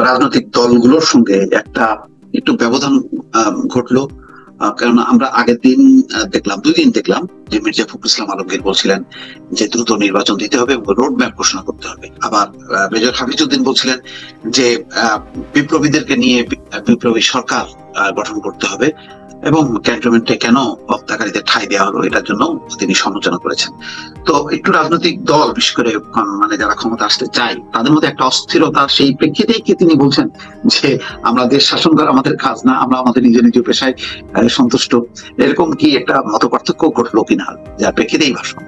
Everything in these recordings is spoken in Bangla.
রাজনৈতিক দলগুলোর সঙ্গে একটা একটু ব্যবধান ঘটলো। কারণ আমরা আগের দিন দেখলাম, 2 দিন দেখলাম যে মির্জা ফখরুল ইসলাম আলমগীর বলছিলেন যে দ্রুত নির্বাচন দিতে হবে এবং রোড ম্যাপ ঘোষণা করতে হবে। আবার মেজর হাফিজউদ্দিন বলছিলেন যে বিপ্লবীদেরকে নিয়ে বিপ্লবী সরকার গঠন করতে হবে এবং ক্যান্টনমেন্টে কেন হত্যাকারীদের ঠাঁই দেওয়া হলো এটার জন্য তিনি সমালোচনা করেছেন। তো একটু রাজনৈতিক দল, বিশেষ করে মানে যারা ক্ষমতা আসতে চায়, তাদের মধ্যে একটা অস্থিরতা, সেই প্রেক্ষিতেই কি তিনি বলছেন যে আমরা দেশ শাসন করা আমাদের কাজ না, আমরা আমাদের নিজ নিজ পেশায় সন্তুষ্ট? এরকম কি একটা মত পার্থক্য ঘটলো কিনা, যার প্রেক্ষিতেই ভাষণ?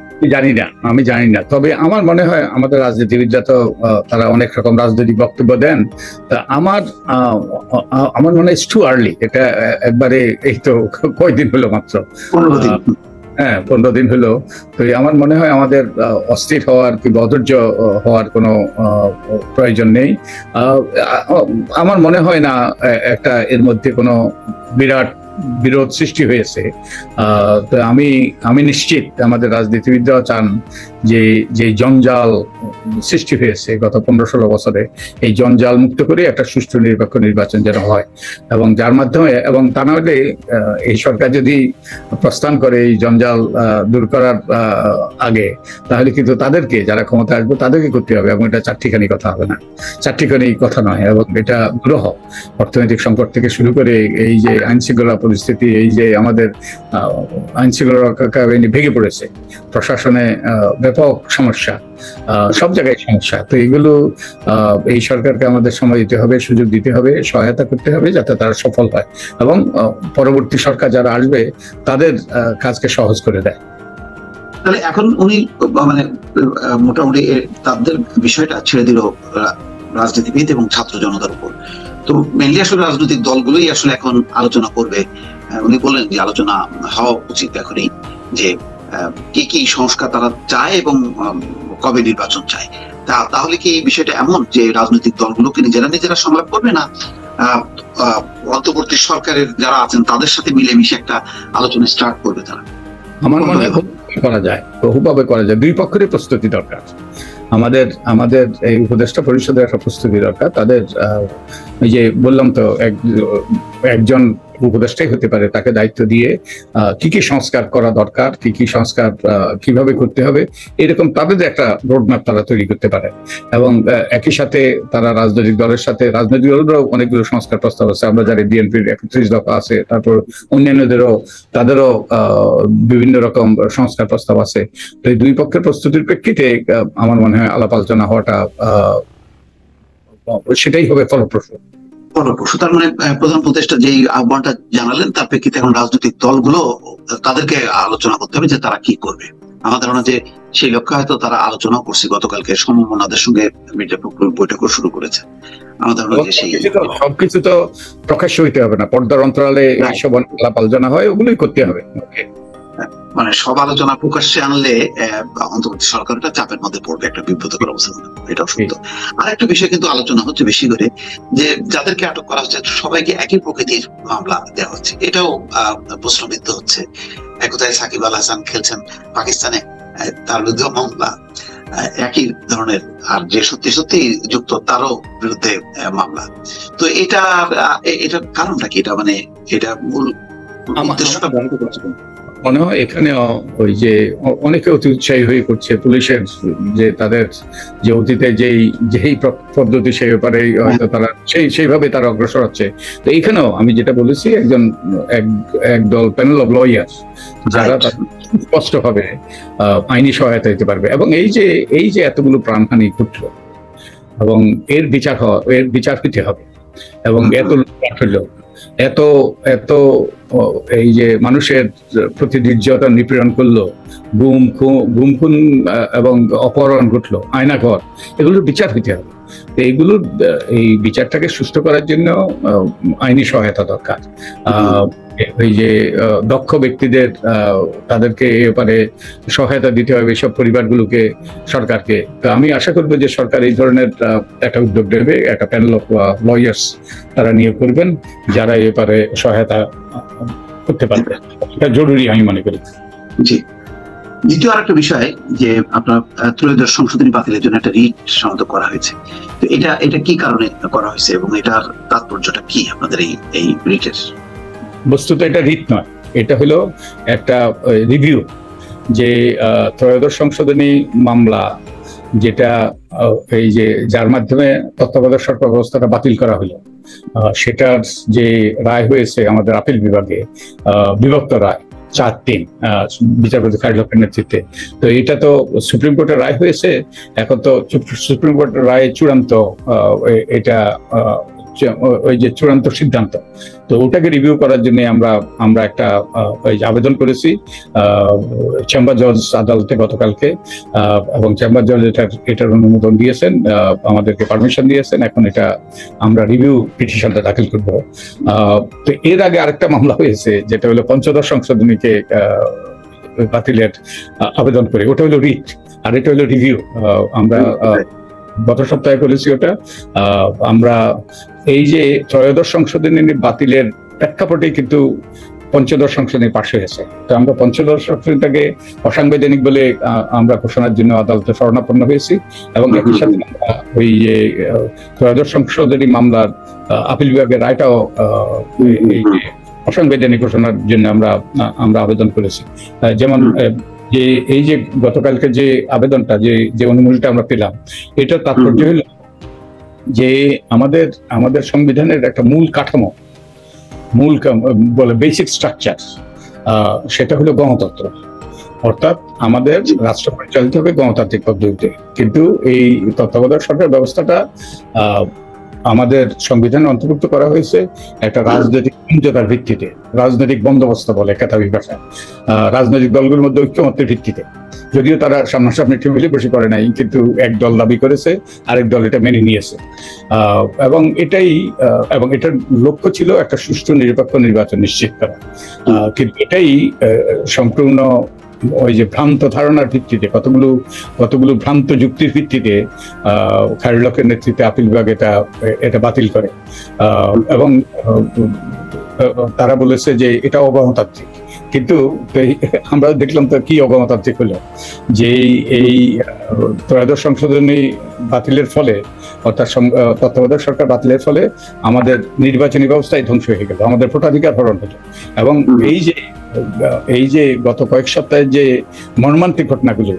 আমি জানি না, তবে আমার মনে হয় আমাদের রাজনীতিবিদরা তো তারা অনেক রকম রাজনৈতিক বক্তব্য দেন। তা আমার মনে হয় টু আর্লি, এটা একবারে এই তো কয়দিন হলো মাত্র, 15 দিন। হ্যাঁ 15 দিন হলো। তো আমার মনে হয় আমাদের অস্থির হওয়ার কি অধৈর্য হওয়ার কোনো প্রয়োজন নেই। আমার মনে হয় না একটা এর মধ্যে কোনো বিরাট বিরোধ সৃষ্টি হয়েছে। তো আমি নিশ্চিত আমাদের রাজনীতিবিদরাও চান যে যে জঞ্জাল সৃষ্টি হয়েছে গত 15-16 বছরে, এই জঞ্জাল মুক্ত করে একটা সুষ্ঠু নিরপেক্ষ নির্বাচন যেন হয়, এবং যার মাধ্যমে, এবং তা না হলে এই সরকার যদি প্রস্থান করে এই জঞ্জাল দূর করার আগে, তাহলে কিন্তু তাদেরকে, যারা ক্ষমতা আসবে তাদেরকে করতে হবে, এবং এটা চারটিখানি কথা হবে না, চারটিখানি কথা নয়, এবং এটা দুরূহ। অর্থনৈতিক সংকট থেকে শুরু করে এই যে আইন শৃঙ্খলা পরিস্থিতি, এই যে আমাদের আইন শৃঙ্খলা ভেঙে পড়েছে, প্রশাসনে ব্যাপক সমস্যা, সব জায়গায় সমস্যা। তো এগুলো এই সরকারকে আমাদের সময় দিতে হবে, সুযোগ দিতে হবে, সহায়তা করতে হবে যাতে তারা সফল হয়, এবং পরবর্তী সরকার যারা আসবে তাদের কাজকে সহজ করে দেয়। তাহলে এখন উনি মানে মোটামুটি তাদের বিষয়টা ছেড়ে দিল রাজনীতিবিদ এবং ছাত্র জনতার উপর। তো মেনলি আসলে রাজনৈতিক দলগুলোই আসলে এখন আলোচনা করবে। উনি বললেন যে আলোচনা হওয়া উচিত এখনই, যে কি কি সংস্কার তারা চায় এবং কবে নির্বাচন চায়। তাহলে কি এই বিষয়টা এমন যে রাজনৈতিক দলগুলোকে নিজেরা সংলাপ করবে, না অন্তর্বর্তী সরকারের যারা আছেন তাদের সাথে মিলেমিশে একটা আলোচনা স্টার্ট করবে তারা? আমার মনে হয় বহুভাবে করা যায়, দুই পক্ষেরই প্রস্তুতি দরকার। আমাদের এই উপদেষ্টা পরিষদের একটা প্রস্তুতি দরকার। তাদের এই যে বললাম তো, একজন উপদেষ্টাই হতে পারে, তাকে দায়িত্ব দিয়ে কি কি সংস্কার করা দরকার, কি কি সংস্কার কিভাবে করতে হবে, এরকম তাদের একটা রোডম্যাপ তারা তৈরি করতে পারে। এবং একই সাথে তারা রাজনৈতিক দলের সাথে, রাজনৈতিক দলেরও অনেকগুলো সংস্কার প্রস্তাব আছে, আমরা জানি বিএনপির 31 দফা আছে, তারপর তাদেরও বিভিন্ন রকম সংস্কার প্রস্তাব আছে। তো এই দুই পক্ষের প্রস্তুতির প্রেক্ষিতে আমার মনে হয় আলাপ আলোচনা হওয়াটা সেটাই হবে ফলপ্রসূ। তার মানে প্রধান উপদেষ্টা যে আহ্বানটা জানালেন, তার প্রেক্ষিতে এখন রাজনৈতিক দলগুলো তাদেরকে আলোচনা করতে হবে যে তারা কি করবে। আমার ধারণা যে সেই লক্ষ্যে হয়তো তারা আলোচনা করছে, গতকালকে সমমনাদের সঙ্গে মির্জা ফখরুল বৈঠকও শুরু করেছে। আমার ধারণা যে সেই সবকিছু তো প্রকাশ্য হইতে হবে না, পর্দার অন্তরালে এইসব আলাপ আলোচনা হয়, ওগুলোই করতে হবে। মানে সব আলোচনা প্রকাশ্যে আনলে অন্তর্বর্তী সরকারটা চাপের মধ্যে পড়বে, একটা বিব্রতকর অবস্থা, এটাও সত্য। আর একটা বিষয় কিন্তু আলোচনা হচ্ছে বেশি করে, যে যাদেরকে আটক করা হচ্ছে সবাইকে একই প্রকৃতির মামলা দেওয়া হচ্ছে, এটাও প্রশ্নবিদ্ধ হচ্ছে। একথায় সাকিব আল হাসান খেলছেন পাকিস্তানে, তার বিরুদ্ধে মামলা একই ধরনের, আর যে সত্যি সত্যি যুক্ত তারও বিরুদ্ধে মামলা। তো এটার কারণটা কি? এটা মানে এটা মূল উদ্দেশ্যটা বন্ধ করছে। মনে হয় এখানে ওই যে অনেকে অতি উৎসাহী হয়ে করছে পুলিশের, যে তাদের যে অতীতে যেই পদ্ধতি, সেই ব্যাপারে হয়তো তারা সেইভাবে তারা অগ্রসর হচ্ছে। তো এইখানেও আমি যেটা বলেছি, একদল প্যানেল অফ লয়ার্স যারা স্পষ্ট ভাবে আইনি সহায়তা দিতে পারবে, এবং এই যে এতগুলো প্রাণহানি ঘটল, এবং এর বিচার পেতে হবে, এবং এত এত এত এই যে মানুষের প্রতি নির্যাতন নিপীড়ন করলো, গুম খুন এবং অপহরণ ঘটলো, আয়নাঘর, এগুলোর বিচার হইতে হবে। এইগুলোর এই বিচারটাকে সুষ্ঠু করার জন্য আইনি সহায়তা দরকার। এই যে দক্ষ ব্যক্তিদের, তাদেরকে এ ব্যাপারে সহায়তা দিতে হবে সব পরিবারগুলোকে, সরকারকে। তো আমি আশা করবো যে সরকার এই ধরনের একটা উদ্যোগ নেবে, একটা প্যানেল অফ লয়ার্স তারা নিয়োগ করবেন, যারা এ ব্যাপারে সহায়তা করতে পারবে। এটা জরুরি আমি মনে করি। জি। দ্বিতীয় আরেকটা বিষয় যে আপনার ত্রয়োদশ সংশোধনী বাতিলের জন্য একটা রিট সমাবেত করা হয়েছে, তো এটা কি কারণে করা হয়েছে এবং এটার তাৎপর্যটা কি আপনাদের এই রিটের? বস্তুত এটা রিট নয়, এটা হলো একটা রিভিউ, যে ত্রয়োদশ সংশোধনী মামলা যেটা এই যে যার মাধ্যমে তত্ত্বাবধায়ক সরকার ব্যবস্থাটা বাতিল করা হলো, সেটার যে রায় হয়েছে আমাদের আপিল বিভাগে, বিভক্ত রায় 4-3 বিচারপতি খায়রুল হকের নেতৃত্বে। তো এটা তো সুপ্রিম কোর্টের রায় হয়েছে, এখন তো সুপ্রিম কোর্টের রায় চূড়ান্ত, এটা ওই যে চূড়ান্ত সিদ্ধান্ত, তো ওটাকে রিভিউ করার জন্য আমরা একটা আবেদন করেছি চেম্বার জজ আদালতে গতকালকে, এবং চেম্বার জজ এটার অনুমোদন দিয়েছেন, আমাদেরকে পারমিশন দিয়েছেন। এখন এটা আমরা রিভিউ পিটিশনটা দাখিল করব। তো এর আগে আরেকটা মামলা হয়েছে যেটা হলো পঞ্চদশ সংশোধনীকে বাতিলের আবেদন করে, ওটা হলো রিট আর এটা হলো রিভিউ। আমরা গত সপ্তাহে করেছি ওটা। আমরা এই যে ত্রয়োদশ সংশোধনী বাতিলের প্রেক্ষাপটে কিন্তু পঞ্চদশ সংশোধনী পাশ হয়েছে, তো আমরা পঞ্চদশ সংশোধনীটাকে অসাংবিধানিক বলে আমরা ঘোষণার জন্য আদালতে শরণাপন্ন হয়েছি, এবং একই সাথে ওই যে ত্রয়োদশ সংশোধনী মামলার আপিল বিভাগের রায়টাও অসাংবিধানিক ঘোষণার জন্য আমরা আবেদন করেছি। যেমন যে এই যে গতকালকে যে আবেদনটা, যে অনুমোদনটা আমরা পেলাম, এটা তাৎপর্য হলো যে আমাদের সংবিধানের একটা মূল কাঠামো, বলে বেসিক স্ট্রাকচার, সেটা হলো গণতন্ত্র। অর্থাৎ আমাদের রাষ্ট্র পরিচালিত হবে গণতান্ত্রিক পদ্ধতিতে, কিন্তু এই তত্ত্বাবধায়ক সরকার ব্যবস্থাটা আমাদের সংবিধানে অন্তর্ভুক্ত করা হয়েছে একটা রাজনৈতিক সমঝোতার ভিত্তিতে, রাজনৈতিক বন্দোবস্ত বলে কেতাবি ভাষায়, রাজনৈতিক দলগুলোর মধ্যে ঐক্যমত্যের ভিত্তিতে। যদিও তারা সামনাসামনি টেবিলে বসে করে নাই, কিন্তু এক দল দাবি করেছে, আরেক দল এটা মেনে নিয়েছে, এবং এটার লক্ষ্য ছিল একটা সুষ্ঠু নিরপেক্ষ নির্বাচন নিশ্চিত করা। কিন্তু এটাই সম্পূর্ণ ওই যে ভ্রান্ত ধারণার ভিত্তিতে, কতগুলো ভ্রান্ত যুক্তির ভিত্তিতে খায়রুল হকের নেতৃত্বে আপিল বিভাগ এটা বাতিল করে, এবং তারা বলেছে যে এটা অগণতান্ত্রিক। কিন্তু আমরা দেখলাম তো কি অগণতান্ত্রিক হলো, যে এই ত্রয়োদশ সংশোধনী বাতিলের ফলে, অর্থাৎ তত্ত্বাবধায়ক সরকার বাতিলের ফলে আমাদের নির্বাচনী ব্যবস্থায় ধ্বংস হয়ে গেল, আমাদের ভোটাধিকার হরণ হলো। এবং এই যে গত কয়েক সপ্তাহের যে মর্মান্তিক ঘটনাগুলো,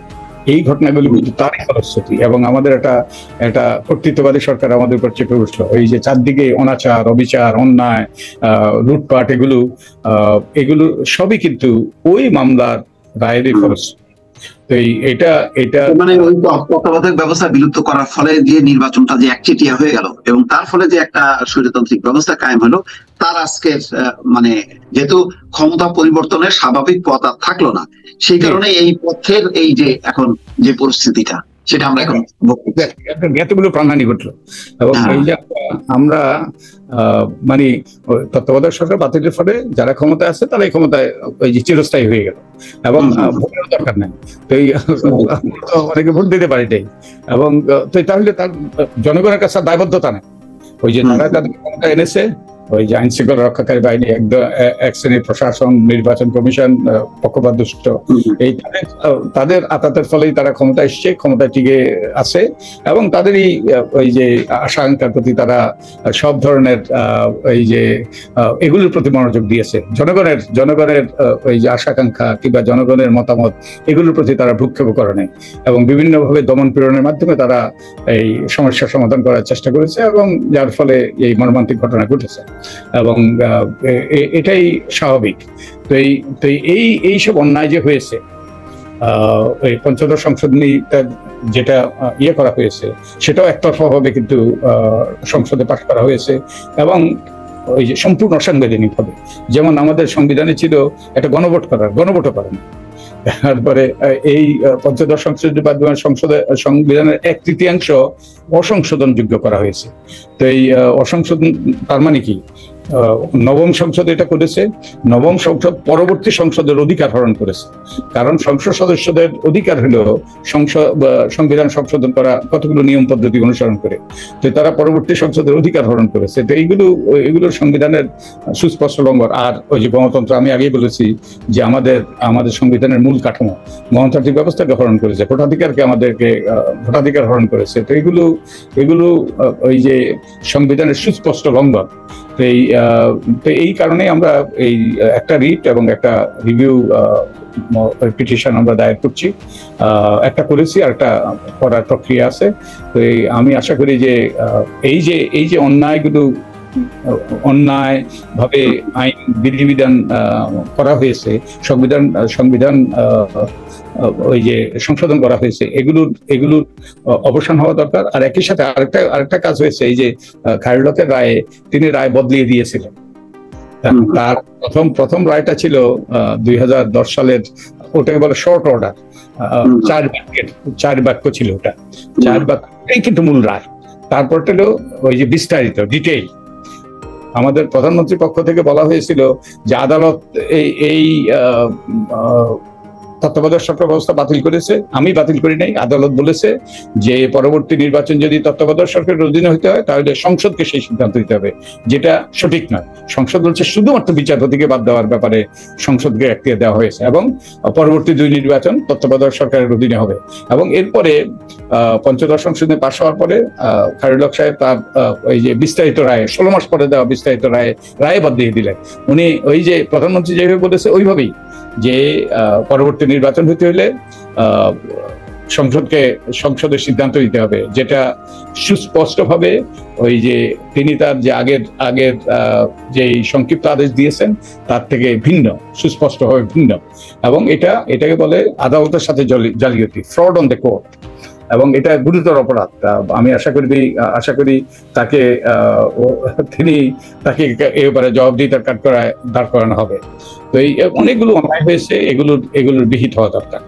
এই ঘটনাগুলো কিন্তু তারই ফলশ্রুতি, এবং আমাদের একটা কর্তৃত্ববাদী সরকার আমাদের উপর চেপে উঠলো। এই যে চারদিকে অনাচার, অবিচার, অন্যায়, লুটপাট, এগুলো সবই কিন্তু ওই মামলার রায়েরই ফলশ্রুতি। তো এটা মানে ওই তত্ত্বাবধায়ক ব্যবস্থা বিলুপ্ত করার ফলে যে নির্বাচনটা যে একচেটিয়া হয়ে গেল, এবং তার ফলে যে একটা স্বৈরতান্ত্রিক ব্যবস্থা কায়েম হলো, তার আজকের মানে যেহেতু ক্ষমতা পরিবর্তনের স্বাভাবিক পথ আর থাকলো না, সেই কারণে এই পথের এই যে এখন যে পরিস্থিতিটা, সেটা আমরা এখন এতগুলো প্রাণহানি ঘটলো। এবং এই যে আমরা মানে তত্ত্বাবধায়ক সরকার বাতিলের ফলে যারা ক্ষমতায় আছে তারা এই ক্ষমতায় ওই যে চিরস্থায়ী হয়ে গেল, এবং ভোটের দরকার নেই। তো অনেকে ভোট দিতে পারিটাই, এবং তাহলে তার জনগণের কাছে দায়বদ্ধতা নেই। ওই যে তারা তাদের ক্ষমতা এনেছে, ওই যে আইন শৃঙ্খলা রক্ষাকারী বাহিনী, এক শ্রেণীর প্রশাসন, নির্বাচন কমিশন পক্ষপাতদুষ্ট, এই তাদের আতাতের ফলেই তারা ক্ষমতা এসছে, ক্ষমতায় টিকে আছে, এবং তাদেরই ওই যে আশা আকাঙ্ক্ষার প্রতি তারা সব ধরনের এই যে এগুলোর প্রতি মনোযোগ দিয়েছে। জনগণের ওই যে আশা আকাঙ্ক্ষা কিংবা জনগণের মতামত, এগুলোর প্রতি তারা ভ্রুক্ষেপ করে নেয়, এবং বিভিন্নভাবে দমন পীড়নের মাধ্যমে তারা এই সমস্যার সমাধান করার চেষ্টা করেছে, এবং যার ফলে এই মর্মান্তিক ঘটনা ঘটেছে। এবং এটাই স্বাভাবিক। তো এই সব অন্যায় যে হয়েছে, এই পঞ্চদশ সংশোধনী যেটা করা হয়েছে, সেটাও একতরফাভাবে কিন্তু সংসদে পাশ করা হয়েছে, এবং ওই যে সম্পূর্ণ অসাংবিধানিক হবে। যেমন আমাদের সংবিধানে ছিল একটা গণভোটও করেন। তারপরে এই পঞ্চদশ সংবিধানের 1/3 অসংশোধনযোগ্য করা হয়েছে। তো এই অসংশোধন তার মানে কি, নবম সংসদ এটা করেছে। নবম সংসদ পরবর্তী সংসদের অধিকার হরণ করেছে, কারণ সংসদ সদস্যদের অধিকার হলো সংবিধান সংশোধন করা কতগুলো নিয়ম পদ্ধতি অনুসরণ করে। তো তারা পরবর্তী সংসদের অধিকার হরণ করেছে। তো এগুলো সংবিধানের সুস্পষ্ট লঙ্ঘন। আর ওই যে গণতন্ত্র, আমি আগেই বলেছি যে আমাদের সংবিধানের মূল কাঠামো গণতান্ত্রিক ব্যবস্থাকে হরণ করেছে, ভোটাধিকার হরণ করেছে। তো এগুলো ওই যে সংবিধানের সুস্পষ্ট লঙ্ঘন। তো এই কারণে আমরা এই একটা রিট এবং একটা রিভিউ পিটিশন আমরা দায়ের করছি, একটা করেছি আর একটা করার প্রক্রিয়া আছে। তো আমি আশা করি যে এই যে অন্যায় ভাবে আইন বিধিবিধান করা হয়েছে, সংবিধান ওই যে সংশোধন করা হয়েছে, এগুলোর অবসান হওয়া দরকার। আর একই সাথে আরেকটা কাজ হয়েছে, এই যে খায়রুল হকের রায়ে তিনি রায় বদলিয়ে দিয়েছিলেন। তার প্রথম রায়টা ছিল 2010 সালের, ওটাকে বলে শর্ট অর্ডার, 4 বাক্য ছিল ওটা, 4 বাক্যই কিন্তু মূল রায়। তারপর হলো ওই যে বিস্তারিত ডিটেইল। আমাদের প্রধানমন্ত্রীর পক্ষ থেকে বলা হয়েছিল যে আদালত এই তত্ত্বাবধায়ক সরকার ব্যবস্থা বাতিল করেছে। আমি বাতিল করি নাই, আদালত বলেছে যে পরবর্তী নির্বাচন যদি তত্ত্বাবধায়ক সরকারের অধীনে হতে হয় তাহলে সংসদকে সেই সিদ্ধান্ত দিতে হবে, যেটা সঠিক নয়। সংসদ বলছে শুধুমাত্র বিচারপতিকে বাদ দেওয়ার ব্যাপারে সংসদকে এখতিয়ার দেওয়া হয়েছে, এবং পরবর্তী 2 নির্বাচন তত্ত্বাবধায়ক সরকারের অধীনে হবে। এবং এরপরে পঞ্চদশ সংসদে পাশ হওয়ার পরে খায়রুল হক সাহেব তার ওই যে বিস্তারিত রায়, 16 মাস পরে দেওয়া বিস্তারিত রায় বাদ দিয়ে দিলেন। উনি ওই যে প্রধানমন্ত্রী যেভাবে বলেছে ওইভাবেই, যে পরবর্তী নির্বাচন হতে হলে সংসদের সিদ্ধান্ত দিতে হবে, যেটা সুস্পষ্টভাবে ওই যে তিনি তার যে আগের যে সংক্ষিপ্ত আদেশ দিয়েছেন তার থেকে ভিন্ন, সুস্পষ্টভাবে ভিন্ন। এবং এটাকে বলে আদালতের সাথে জালিয়াতি, ফ্রড অন দ্য কোর্ট। এবং এটা গুরুতর অপরাধ। আমি আশা করি তাকে এ ব্যাপারে জবাবদিহিতার কাঠগড়ায় দাঁড় করানো হবে। তো এই অনেকগুলো অন্যায় হয়েছে, এগুলোর বিহিত হওয়া দরকার।